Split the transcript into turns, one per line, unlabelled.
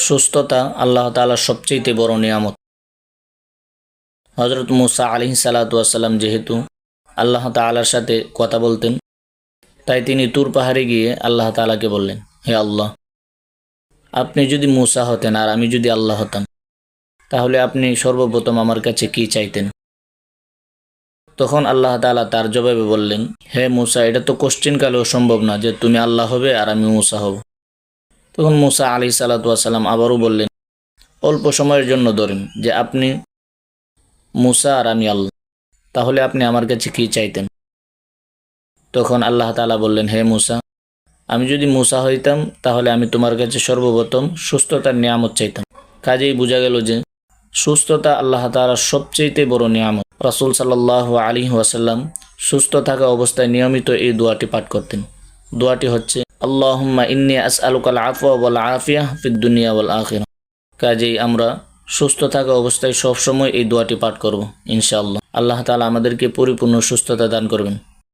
সুস্থতা আল্লাহ তাআলার সবচেয়ে বড় নিয়ামত। হযরত মুসা আলাইহিস সালাতু ওয়াস সালাম যেহেতু আল্লাহ তাআলার সাথে কথা বলতেন, তাই তিনি তুর পাহাড়ে গিয়ে আল্লাহ তাআলাকে বললেন, হে আল্লাহ, আপনি যদি মুসা হতেন আর আমি যদি আল্লাহ হতাম, তাহলে আপনি সর্বপ্রথম আমার কাছে কি চাইতেন? তখন আল্লাহ তাআলা তার জবাবে বললেন, হে মুসা, এটা তো কোশ্চিন কালেও সম্ভব না যে তুমি আল্লাহ হবে আর আমি মুসা হব। তখন মুসা আলাইহিস সালাতু ওয়াস সালাম আবারও বললেন, অল্প সময়ের জন্য ধরেন যে আপনি মুসা আর আমি আল্লাহ, তাহলে আপনি আমার কাছে কি চাইতেন? তখন আল্লাহ তাআলা বললেন, হে মুসা, আমি যদি মুসা হইতাম তাহলে আমি তোমার কাছে সর্বপ্রথম সুস্থতার নিয়ামত চাইতাম। কাজেই বোঝা গেল যে সুস্থতা আল্লাহ তাআলার সবচেয়ে বড় নিয়ামত। রাসূল সাল্লাল্লাহু আলাইহি ওয়াসাল্লাম সুস্থ থাকা অবস্থায় নিয়মিত এই দোয়াটি পাঠ করতেন। দোয়াটি হচ্ছে, আল্লাহুম্মা ইন্নী আসআলুকাল আফওয়া ওয়াল আফিয়াহ ফিদ দুনিয়া ওয়াল আখিরাহ। কাজেই আমরা সুস্থ থাকা অবস্থায় সবসময় এই দোয়াটি পাঠ করব ইনশাআল্লাহ। আল্লাহ তাআলা আমাদেরকে পরিপূর্ণ সুস্থতা দান করবেন।